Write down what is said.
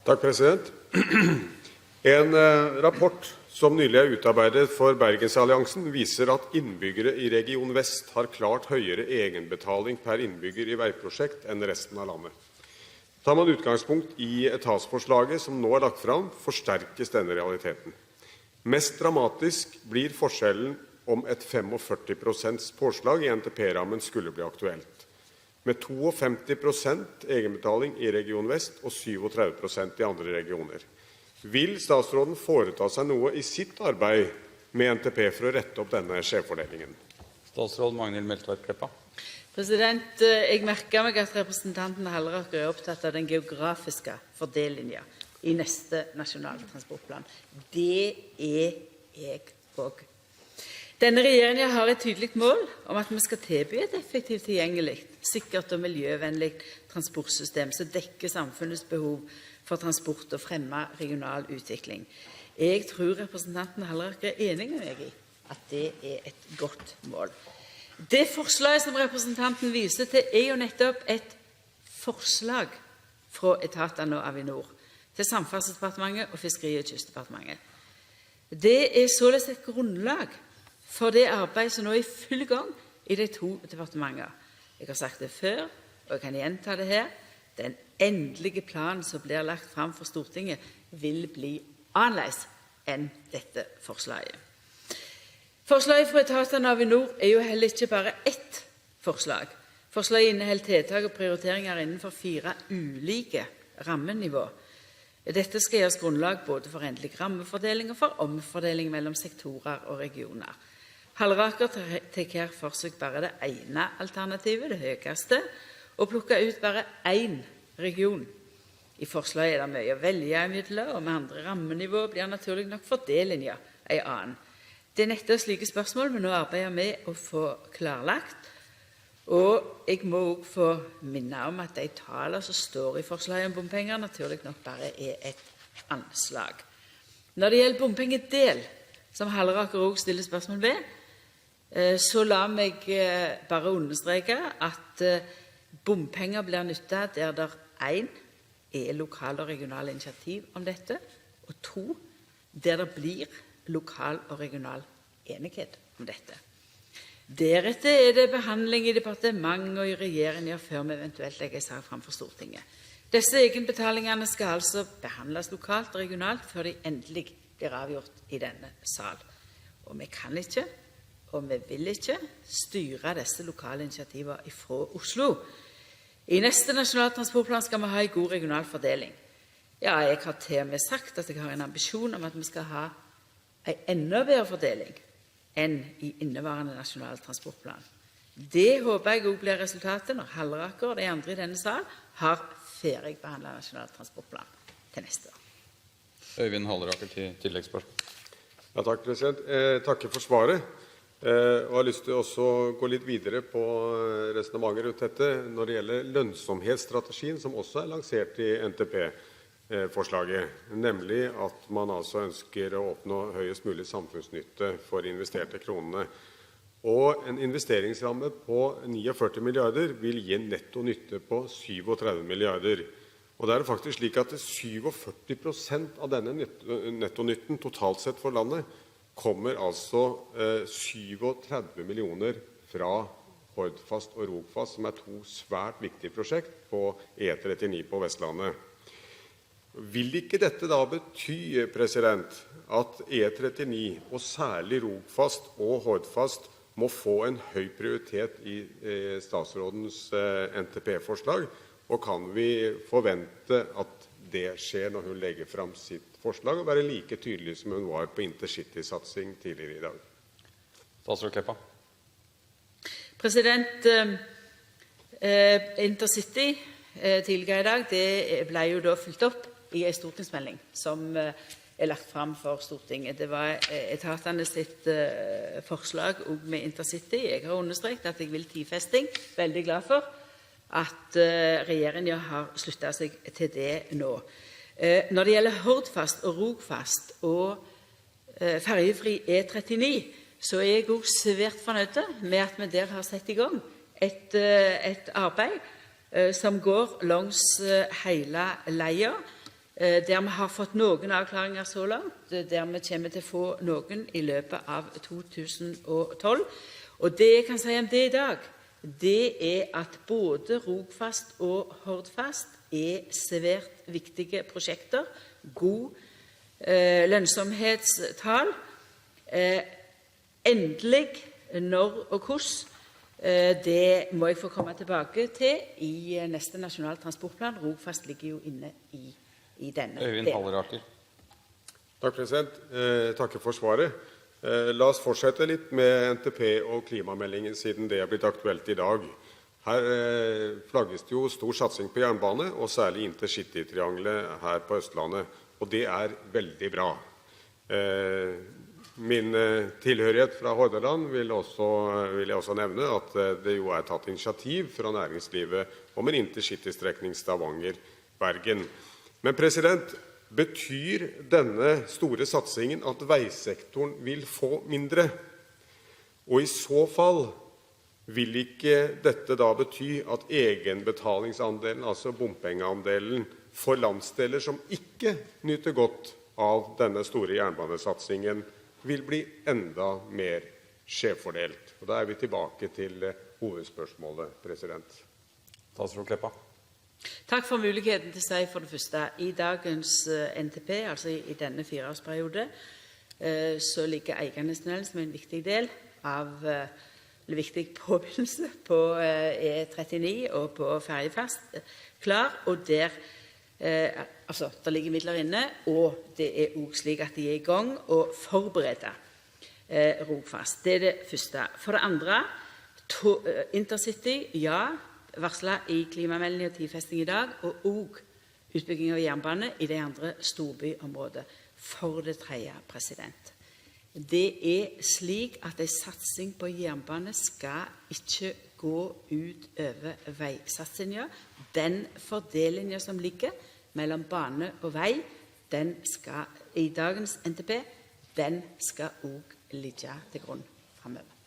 Takk, president. En rapport som nylig utarbeidet for Bergensalliansen viser at innbyggere i Region Vest har klart høyere egenbetaling per innbygger i veiprosjekt enn resten av landet. Tar man utgangspunkt i etatsforslaget som nå lagt fram, forsterkes denne realiteten. Mest dramatisk blir forskjellen om et 45% påslag i NTP-rammen skulle bli aktuelt, med 52% egenbetaling i Region Vest og 37% i andre regioner. Vil statsråden foreta seg noe i sitt arbeid med NTP for å rette opp denne skjevfordelingen? Statsråd Magnhild Meltveit Kleppa. Jeg merker meg at representanten Halleraker er opptatt av den geografiske fordelingen i neste nasjonale transportplan. Det er jeg også. Denne regjeringen har et tydelig mål om at vi skal tilby et effektivt, tilgjengelig, sikkert og miljøvennlig transportsystem som dekker samfunnets behov for transport og fremmer regional utvikling. Jeg tror representanten Halleraker er enig med meg i at det er et godt mål. Det forslaget som representanten viser til, er jo nettopp et forslag fra etatene og Avinor til Samferdselsdepartementet og Fiskeri- og kystdepartementet. Det er således et grunnlag for det arbeidet som nå er i full gang i de to departementene. Jeg har sagt det før, og jeg kan gjenta det her. Den endelige planen som blir lagt fram for Stortinget, vil bli annerledes enn dette forslaget. Forslaget fra etatene og Avinor er jo heller ikke bare ett forslag. Forslaget inneholder tiltak og prioriteringer innenfor 4 ulike rammenivå. Dette skal gjøres grunnlag både for endelig rammefordeling og for omfordeling mellom sektorer og regioner. Halleraker tar her for seg bare det ene alternativet, det høyeste, og plukker ut bare én region. I forslaget er det mye å velge imellom, og med andre rammenivå blir naturlig nok fordelingen en annen. Det er nettopp slike spørsmål vi nå arbeider med å få klarlagt. Og jeg må også få minne om at de tallene som står i forslaget om bompenger, naturlig nok bare er et anslag. Når det gjelder bompengedel, som Halleraker også stiller spørsmål ved, så la meg bare understreke at bompenger blir nyttet der det 1 er lokale og regionale initiativ om dette, og 2 der det blir lokal og regional enighet om dette. Deretter er det behandling i departement og i regjeringen før vi eventuelt legger sak fram for Stortinget. Disse egenbetalingene skal altså behandles lokalt og regionalt før de endelig blir avgjort i denne sal. Og vi kan ikke, og vi vil ikke, styre disse lokale initiativene fra Oslo. I neste nasjonale transportplan skal vi ha en god regional fordeling. Ja, jeg har til og med sagt at jeg har en ambisjon om at vi skal ha en enda bedre fordeling enn i inneværende nasjonal transportplan. Det håper jeg også blir resultatet når Halleraker og de andre i denne sal har ferdigbehandlet nasjonal transportplan til neste år. Øyvind Halleraker til tilleggsspørsmål. Ja, takk, president. Takker for svaret. Og har lyst til også å gå litt videre på resonnementet rundt dette når det gjelder lønnsomhetsstrategien, som også er lansert i NTP-forslaget, nemlig at man altså ønsker å oppnå høyest mulig samfunnsnytte for investerte kronene. Og en investeringsramme på 49 milliarder vil gi en netto nytte på 37 milliarder. Og det er faktisk slik at 47% av denne nettonytten totalt sett for landet kommer altså 37 millioner fra Hordfast og Rogfast, som er 2 svært viktige prosjekt på E39 på Vestlandet. Vil ikke dette da bety, president, at E39, og særlig Rogfast og Hordfast, må få en høy prioritet i statsrådens NTP-forslag? Og kan vi forvente at det skjer når hun legger fram sitt forslag, og være like tydelig som hun var på intercity-satsing tidligere i dag? Statsråd Kleppa. Intercity tidligere i dag, det ble jo da fulgt opp i en stortingsmelding som er lagt fram for Stortinget. Det var etatene sitt forslag med intercity. Jeg har understreket at jeg vil tidfesting. Veldig glad for at regjeringen har sluttet seg til det nå. Når det gjelder Hordfast og Rogfast og ferjefri E39, så er jeg også svært fornøyd med at vi der har sett i gang et arbeid som går langs hele leia. der vi har fått noen avklaringer så langt, der vi kommer til å få noen i løpet av 2012. Og det jeg kan si om det i dag, det at både Rogfast og Hordfast er svært viktige prosjekter. God lønnsomhetstall. Endelig når og hvordan, det må jeg få komme tilbake til i neste Nasjonal transportplan. Rogfast ligger jo inne i denne Øyvind delen. Halleraker. Takk, president. Takker for svaret. La oss fortsette litt med NTP og klimameldingen, siden det er blitt aktuelt i dag. Her flagges det jo stor satsing på jernbane, og særlig intercity-triangelet her på Østlandet. Og det er veldig bra. Min tilhørighet fra Hordaland vil jeg også nevne at det jo er tatt initiativ fra næringslivet om en intercity-strekning Stavanger-Bergen. Men president, betyr denne store satsingen at veisektoren vil få mindre? Og i så fall, vil ikke dette da bety at egenbetalingsandelen, altså bompengeandelen, for landsdeler som ikke nyter godt av denne store jernbanesatsingen, vil bli enda mer skjevfordelt? Og da er vi tilbake til hovedspørsmålet, president. Statsråd Kleppa. Takk for muligheten til å si for det første. I dagens NTP, altså i denne 4-årsperiode, så ligger Eiganestunnelen som en viktig del av viktig påbegynnelse på E39 og på ferjefast klar, og der det ligger midler inne, og det er også slik at de er i gang å forberede Rogfast. Det er det første. For det andre, intercity, ja, varslet i klimameldingen og tidfesting i dag, og også utbygging av jernbane i de andre storbyområdene. For det tredje, president, det er slik at en satsing på jernbane skal ikke gå ut over veisatsinga. Den fordelingen som ligger mellom bane og vei, den skal i dagens NTP, den skal også ligge til grunn framover.